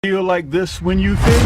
Feel like this when you fish?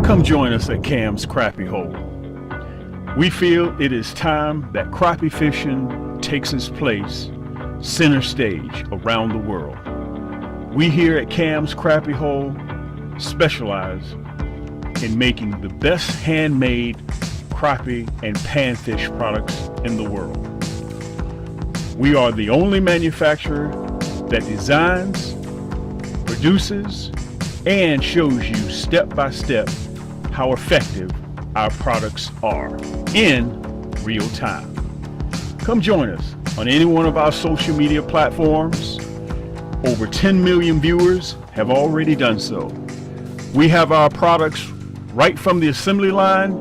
Come join us at Cam's Crappie Hole. We feel it is time that crappie fishing takes its place center stage around the world. We here at Cam's Crappie Hole specialize in making the best handmade crappie and panfish products in the world. We are the only manufacturer that designs, produces, and shows you step by step how effective our products are in real time. Come join us on any one of our social media platforms. Over 10 million viewers have already done so. We have our products right from the assembly line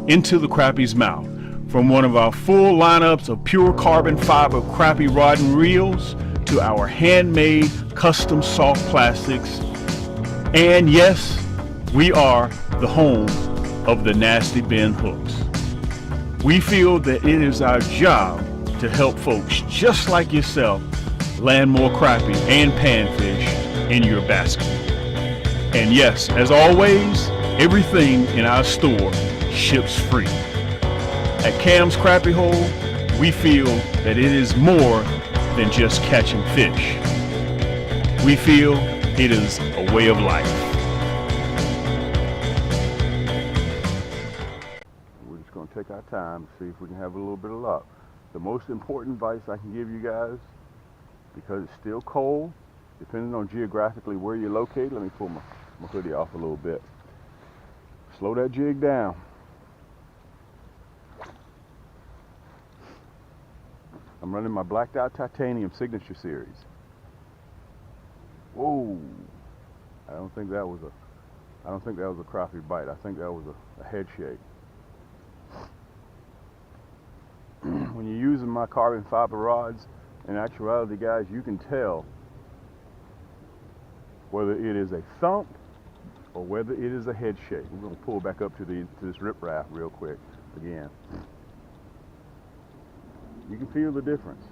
into the crappie's mouth. From one of our full lineups of pure carbon fiber crappie rod and reels to our handmade custom soft plastics. And yes, we are the home of the nasty bend hooks. We feel that it is our job to help folks just like yourself land more crappie and panfish in your basket. And yes, as always, everything in our store ships free. At Cam's Crappie Hole, we feel that it is more than just catching fish. We feel it is a way of life. We're just going to take our time to see if we can have a little bit of luck. The most important advice I can give you guys, because it's still cold, depending on geographically where you're located. Let me pull my hoodie off a little bit. Slow that jig down. I'm running my blacked out titanium signature series. Whoa! I don't think that was a crappie bite. I think that was a head shake. When you're using my carbon fiber rods, in actuality, guys, you can tell whether it is a thump or whether it is a head shake. We're going to pull back up to this riprap real quick again. You can feel the difference.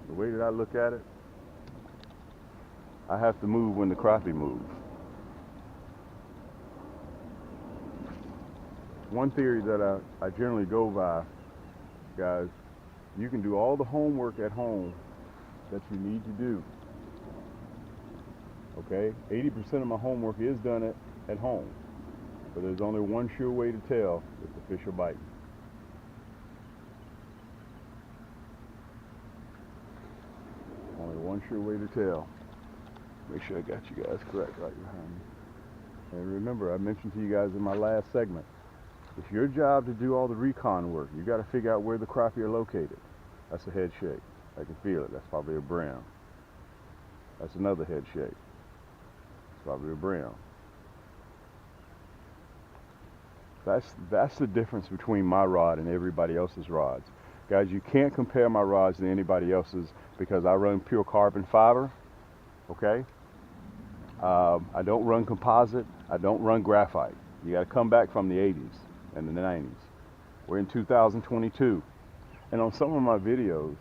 The way that I look at it, I have to move when the crappie moves. One theory that I generally go by, guys, you can do all the homework at home that you need to do. Okay, 80% of my homework is done at home, but there's only one sure way to tell if the fish are biting. Only one sure way to tell. Make sure I got you guys correct right behind me. And remember, I mentioned to you guys in my last segment, it's your job to do all the recon work. You got to figure out where the crappie are located. That's a head shake. I can feel it. That's probably a brown. That's another head shake. Probably a brown. That's the difference between my rod and everybody else's rods. Guys, you can't compare my rods to anybody else's because I run pure carbon fiber, okay? I don't run composite. I don't run graphite. You got to come back from the 80s and the 90s. We're in 2022. And on some of my videos,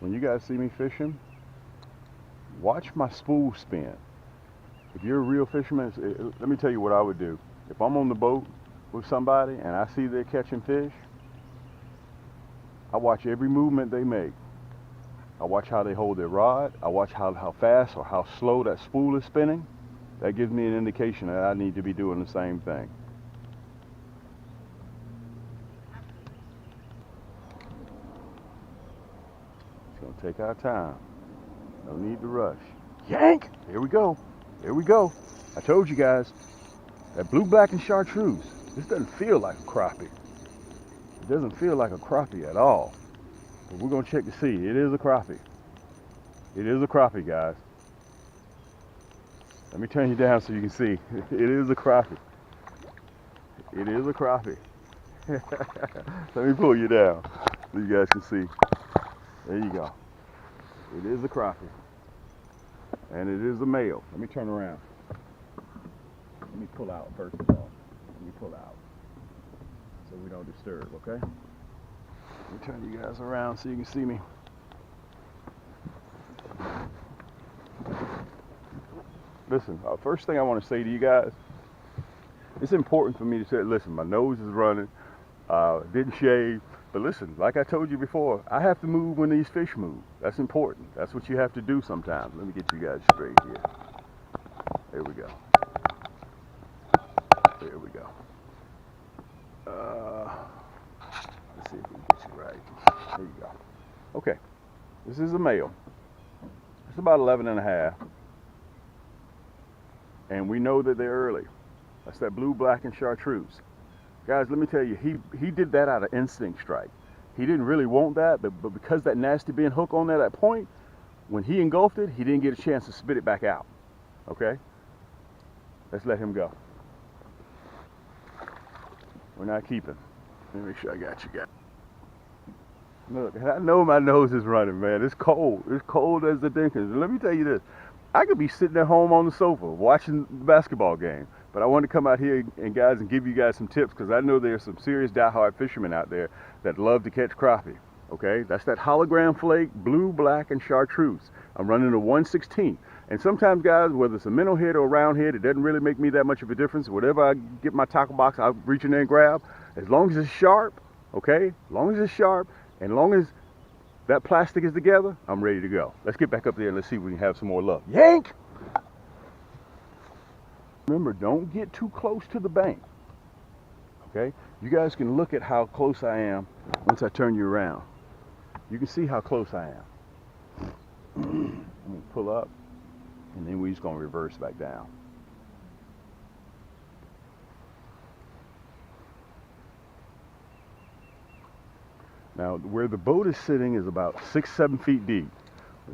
when you guys see me fishing, watch my spool spin. If you're a real fisherman, let me tell you what I would do. If I'm on the boat with somebody and I see they're catching fish, I watch every movement they make. I watch how they hold their rod. I watch how fast or how slow that spool is spinning. That gives me an indication that I need to be doing the same thing. It's going to take our time. No need to rush. Yank! Here we go. Here we go. I told you guys, that blue, black, and chartreuse, this doesn't feel like a crappie. It doesn't feel like a crappie at all. But we're going to check to see. It is a crappie. It is a crappie, guys. Let me turn you down so you can see. It is a crappie. It is a crappie. Let me pull you down so you guys can see. There you go. It is a crappie. And it is a male. Let me turn around. Let me pull out first of all. Let me pull out. so we don't disturb, okay? Let me turn you guys around so you can see me. Listen, first thing I want to say to you guys, it's important for me to say, listen, my nose is running, didn't shave, but listen, like I told you before, I have to move when these fish move. That's important. That's what you have to do sometimes. Let me get you guys straight here. There we go. There we go. Let's see if we can get you right. There you go. Okay, this is a male. It's about 11 and a half. And we know that they're early. That's that blue, black, and chartreuse. Guys, let me tell you, he did that out of instinct strike. He didn't really want that, but because that nasty bin hook on there at that point, when he engulfed it, he didn't get a chance to spit it back out. Okay? Let's let him go. We're not keeping. Let me make sure I got you guys. Look, I know my nose is running, man. It's cold. It's cold as the dinkins. Let me tell you this. I could be sitting at home on the sofa watching the basketball game, but I wanted to come out here and guys and give you guys some tips because I know there's some serious diehard fishermen out there that love to catch crappie. Okay, that's that hologram flake, blue, black, and chartreuse. I'm running a 1/16. And sometimes, guys, whether it's a minnow head or a round head, it doesn't really make me that much of a difference. Whatever I get my tackle box, I'll reach in there and grab. As long as it's sharp, okay, as long as it's sharp, and as long as that plastic is together, I'm ready to go. Let's get back up there and let's see if we can have some more luck. Yank! Remember, don't get too close to the bank. Okay? You guys can look at how close I am once I turn you around. You can see how close I am. I'm going to pull up, and then we're just going to reverse back down. Now, where the boat is sitting is about 6-7 feet deep.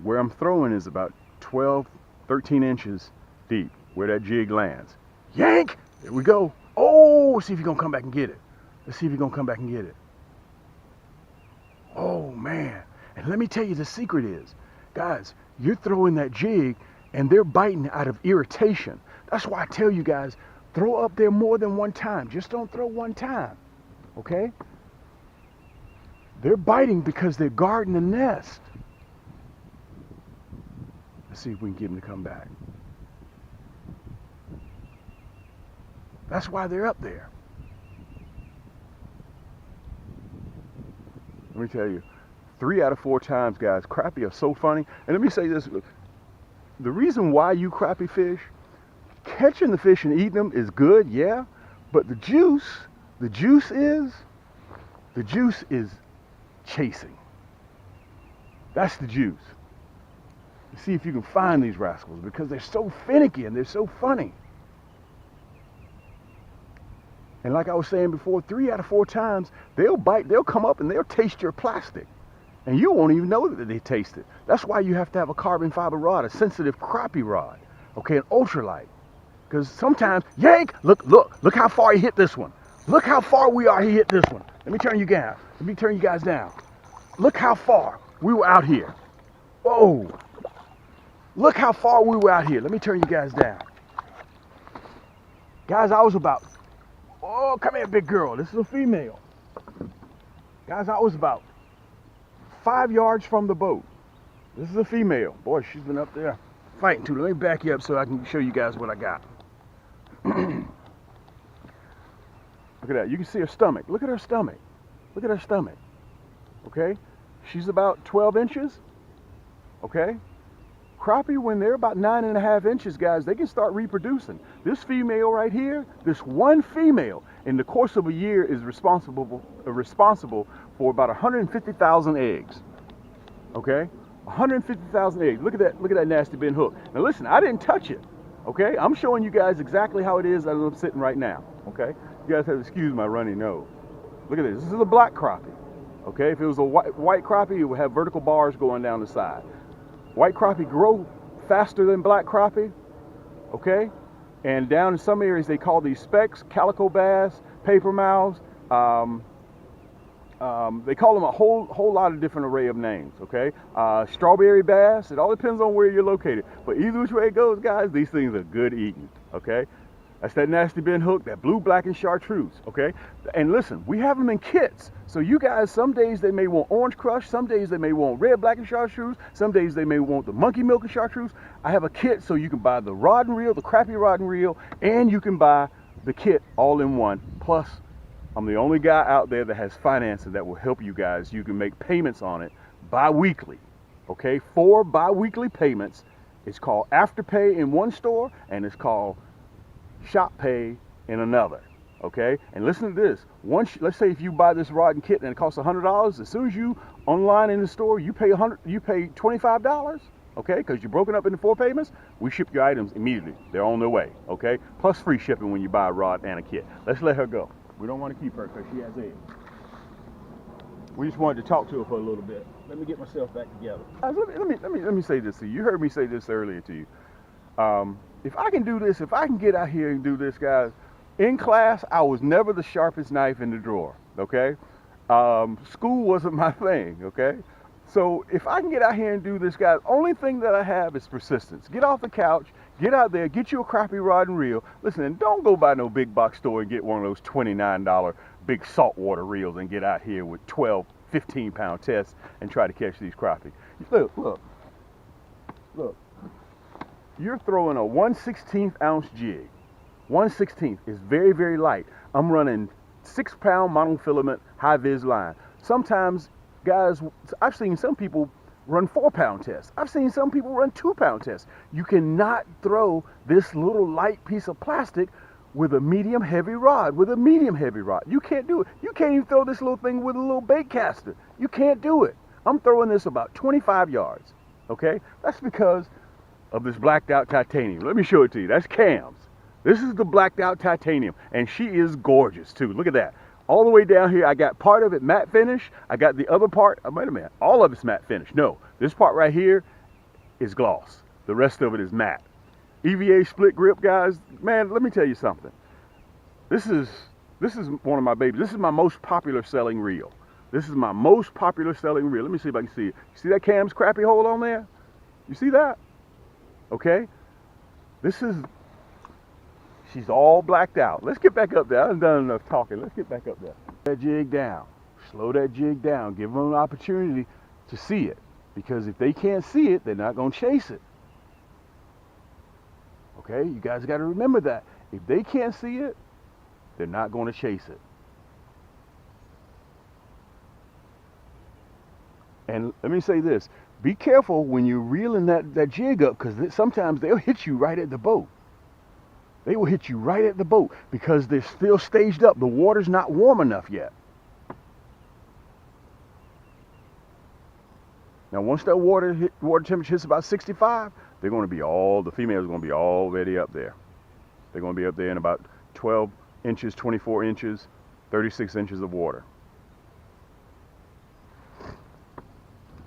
Where I'm throwing is about 12-13 inches deep, where that jig lands. Yank! There we go. Oh, let's see if you're going to come back and get it. Let's see if you're going to come back and get it. Oh, man. And let me tell you the secret is, guys, you're throwing that jig, and they're biting out of irritation. That's why I tell you guys, throw up there more than one time. Just don't throw one time, okay? They're biting because they're guarding the nest. Let's see if we can get them to come back. That's why they're up there. Let me tell you, 3 out of 4 times, guys, crappie are so funny. And let me say this, the reason why you crappie fish, catching the fish and eating them is good, yeah, but the juice is chasing. That's the juice. See if you can find these rascals because they're so finicky and they're so funny. And like I was saying before, 3 out of 4 times they'll bite, they'll come up and they'll taste your plastic. And you won't even know that they taste it. That's why you have to have a carbon fiber rod, a sensitive crappie rod, okay, an ultralight. Because sometimes, yank, look how far he hit this one. Look how far he hit this one. Let me turn you down. Let me turn you guys down. Look how far we were out here. Whoa. Look how far we were out here. Let me turn you guys down. Guys, I was about, oh, come here, big girl. This is a female. Guys, I was about 5 yards from the boat. This is a female. Boy, she's been up there fighting too. Let me back you up so I can show you guys what I got. Look at that. You can see her stomach. Look at her stomach. Look at her stomach. Okay? She's about 12 inches. Okay? Crappie, when they're about 9.5 inches, guys, they can start reproducing. This female right here, this one female, in the course of a year is responsible for about 150,000 eggs. Okay? 150,000 eggs. Look at that nasty bin hook. Now listen, I didn't touch it. Okay? I'm showing you guys exactly how it is as I'm sitting right now. Okay? You guys have to excuse my runny nose. Look at this. This is a black crappie. Okay? If it was a white crappie, it would have vertical bars going down the side. White crappie grow faster than black crappie. Okay? And down in some areas, they call these specks, calico bass, paper mouths. They call them a whole lot of different array of names, okay? Strawberry bass, it all depends on where you're located. But either which way it goes, guys, these things are good eating, okay? That's that nasty bend hook, that blue, black, and chartreuse, okay? And listen, we have them in kits. So you guys, some days they may want orange crush, some days they may want red, black, and chartreuse, some days they may want the monkey milk and chartreuse. I have a kit so you can buy the rod and reel, the crappie rod and reel, and you can buy the kit all in one. Plus, I'm the only guy out there that has financing that will help you guys. You can make payments on it bi-weekly, okay? 4 bi-weekly payments. It's called Afterpay in one store, and it's called Shop Pay in another, okay? And listen to this. Let's say if you buy this rod and kit and it costs $100, as soon as you online in the store, you pay $25, okay? Because you're broken up into 4 payments. We ship your items immediately. They're on their way, okay? Plus free shipping when you buy a rod and a kit. Let's let her go. We don't want to keep her because she has AIDS. We just wanted to talk to her for a little bit. Let me get myself back together. Let me say this to you. You heard me say this earlier to you. If I can do this, if I can get out here and do this, guys, in class, I was never the sharpest knife in the drawer, okay? School wasn't my thing, okay? So if I can get out here and do this, guys, only thing that I have is persistence. Get off the couch, get out there, get you a crappie rod and reel. Listen, and don't go by no big box store and get one of those $29 big saltwater reels and get out here with 12, 15-pound tests and try to catch these crappie. Look. You're throwing a 1/16 ounce jig. 1/16 is very, very light. I'm running 6-pound monofilament high-vis line. Sometimes, guys, I've seen some people run 4-pound tests. I've seen some people run 2-pound tests. You cannot throw this little light piece of plastic with a medium heavy rod, You can't do it. You can't even throw this little thing with a little bait caster. You can't do it. I'm throwing this about 25 yards, okay? That's because of this blacked out titanium. Let me show it to you. That's Cam's. This is the blacked out titanium, and she is gorgeous too. Look at that. All the way down here, I got part of it matte finish. I got the other part, wait a minute, all of it's matte finish. No, this part right here is gloss. The rest of it is matte. EVA split grip, guys. Man, let me tell you something. This is one of my babies. This is my most popular selling reel. This is my most popular selling reel. Let me see if I can see it. You see that Cam's Crappie Hole on there? You see that? Okay, she's all blacked out. Let's get back up there. I haven't done enough talking. Let's get back up there. That jig down. Slow that jig down. Give them an opportunity to see it. Because if they can't see it, they're not going to chase it. Okay, you guys got to remember that. If they can't see it, they're not going to chase it. And let me say this. Be careful when you're reeling that jig up, because sometimes they'll hit you right at the boat. They will hit you right at the boat because they're still staged up. The water's not warm enough yet. Now, once that water temperature hits about 65, they're going to be the females are going to be already up there. They're going to be up there in about 12 inches, 24 inches, 36 inches of water.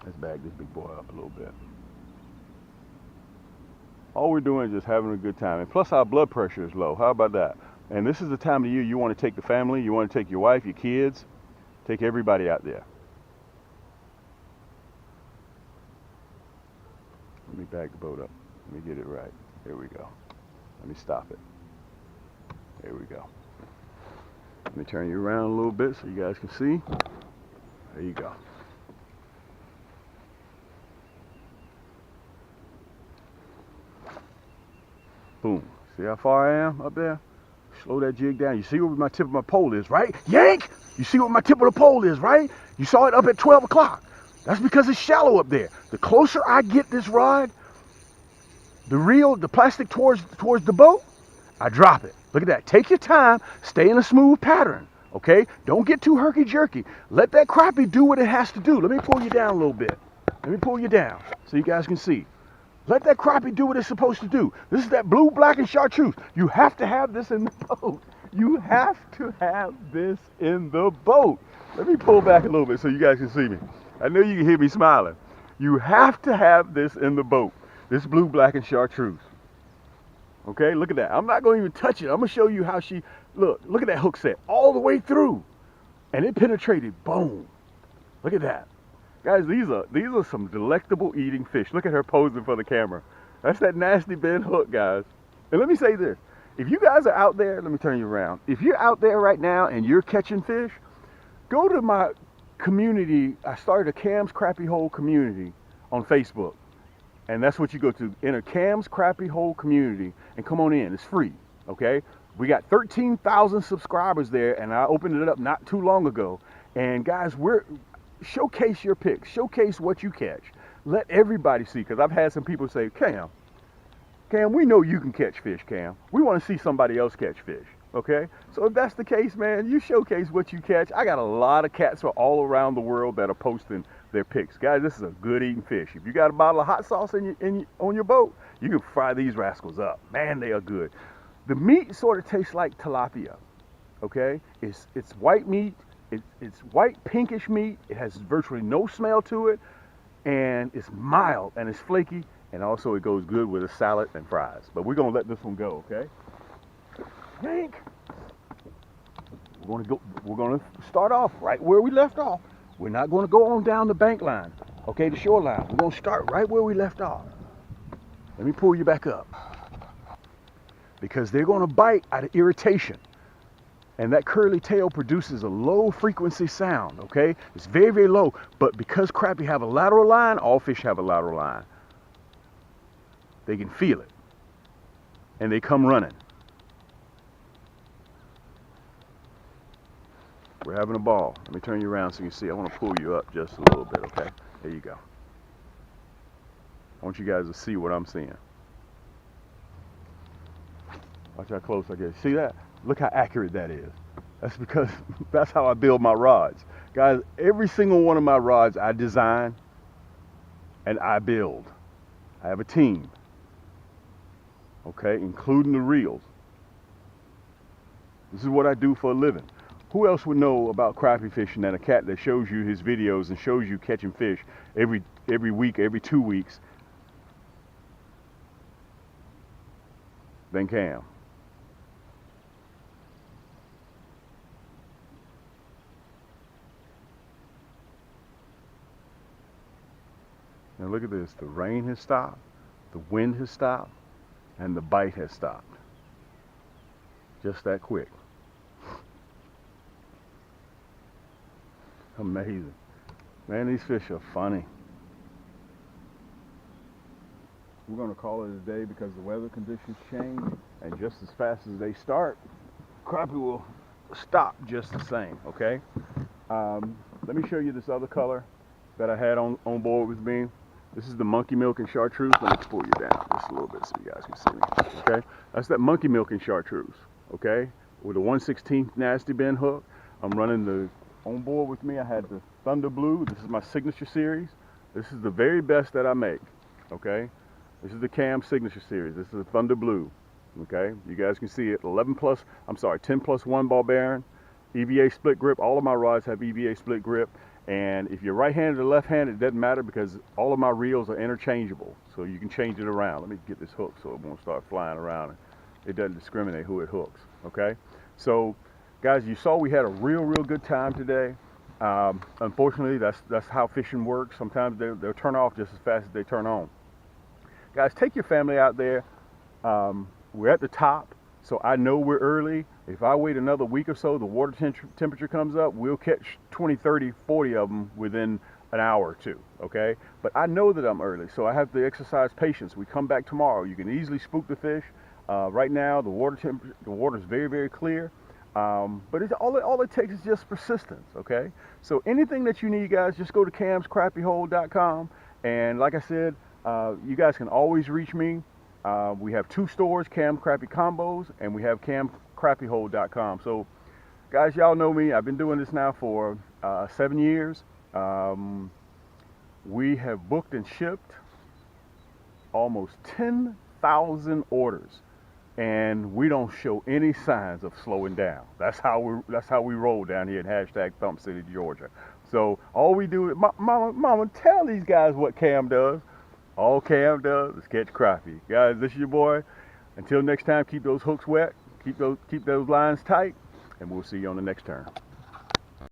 Let's back this big boy up a little bit. All we're doing is just having a good time. And plus our blood pressure is low. How about that? And this is the time of year you want to take the family, you want to take your wife, your kids, take everybody out there. Let me back the boat up. Let me get it right. Here we go. Let me stop it. There we go. Let me turn you around a little bit so you guys can see. There you go. Boom. See how far I am up there? Slow that jig down. You see where my tip of my pole is, right? Yank! You see what my tip of the pole is, right? You saw it up at 12 o'clock. That's because it's shallow up there. The closer I get this rod, the plastic towards the boat, I drop it. Look at that. Take your time. Stay in a smooth pattern, okay? Don't get too herky-jerky. Let that crappie do what it has to do. Let me pull you down a little bit. Let me pull you down so you guys can see. Let that crappie do what it's supposed to do. This is that blue, black, and chartreuse. You have to have this in the boat. You have to have this in the boat. Let me pull back a little bit so you guys can see me. I know you can hear me smiling. You have to have this in the boat. This blue, black, and chartreuse. Okay, look at that. I'm not going to even touch it. I'm going to show you how look at that hook set all the way through. And it penetrated, boom. Look at that. Guys, these are some delectable eating fish. Look at her posing for the camera. That's that nasty bend hook, guys. And let me say this. if you guys are out there, let me turn you around. If you're out there right now and you're catching fish, go to my community. I started a Cams Crappie Hole community on Facebook. And that's what you go to, enter Cams Crappie Hole community and come on in. It's free, okay? We got 13,000 subscribers there, and I opened it up not too long ago. And guys, showcase your picks, showcase what you catch. Let everybody see, because I've had some people say, Cam, we know you can catch fish, Cam. We want to see somebody else catch fish, okay? So if that's the case, man, you showcase what you catch. I got a lot of cats from all around the world that are posting their picks. Guys, this is a good eating fish. If you got a bottle of hot sauce on your boat, you can fry these rascals up. Man, they are good. The meat sort of tastes like tilapia, okay? It's white meat. It's white pinkish meat. It has virtually no smell to it, and it's mild and it's flaky. And also it goes good with a salad and fries. But we're gonna let this one go, okay? Hank, we're gonna start off right where we left off. We're not gonna go on down the bank line, okay, the shoreline. We're gonna start right where we left off. Let me pull you back up. Because they're gonna bite out of irritation. And that curly tail produces a low frequency sound, okay? It's very, very low, but because crappie have a lateral line, all fish have a lateral line. They can feel it, and they come running. We're having a ball. Let me turn you around so you can see. I want to pull you up just a little bit, okay? There you go. I want you guys to see what I'm seeing. Watch how close I get. See that? Look how accurate that is. That's because that's how I build my rods. Guys, every single one of my rods I design and I build. I have a team. Okay, including the reels. This is what I do for a living. Who else would know about crappie fishing than a cat that shows you his videos and shows you catching fish every week, every 2 weeks, than Cam? Now look at this. The rain has stopped, the wind has stopped, and the bite has stopped. Just that quick. Amazing. Man, these fish are funny. We're going to call it a day because the weather conditions change, and just as fast as they start, crappie will stop just the same, okay? Let me show you this other color that I had on board with me. This is the monkey milk and chartreuse. Let me pull you down just a little bit so you guys can see me, okay? That's that monkey milk and chartreuse, okay? With a 1/16 nasty bend hook. I'm running the, on board with me, I had the Thunder Blue. This is my signature series. This is the very best that I make, okay? This is the Cam signature series. This is the Thunder Blue, okay? You guys can see it, 10+1 ball bearing, EVA split grip. All of my rods have EVA split grip. And if you're right-handed or left-handed, it doesn't matter because all of my reels are interchangeable. So you can change it around. Let me get this hook so it won't start flying around. It doesn't discriminate who it hooks, okay? So, guys, you saw we had a real good time today. Unfortunately, that's how fishing works. Sometimes they'll turn off just as fast as they turn on. Guys, take your family out there. We're at the top, so I know we're early. If I wait another week or so, the water temperature comes up, we'll catch 20, 30, 40 of them within an hour or two, okay? But I know that I'm early, so I have to exercise patience. We come back tomorrow. You can easily spook the fish. Right now, the water is very clear, but all it takes is just persistence, okay? So anything that you need, guys, just go to camscrappiehole.com, and like I said, you guys can always reach me. We have 2 stores, Cam Crappie Combos, and we have camcrappiehole.com. So, guys, y'all know me. I've been doing this now for 7 years. We have booked and shipped almost 10,000 orders, and we don't show any signs of slowing down. That's how we roll down here at #Thump City, Georgia. So all we do is, Mama, tell these guys what Cam does. All Cam does is catch crappie. Guys, this is your boy. Until next time, keep those hooks wet, keep those lines tight, and we'll see you on the next turn.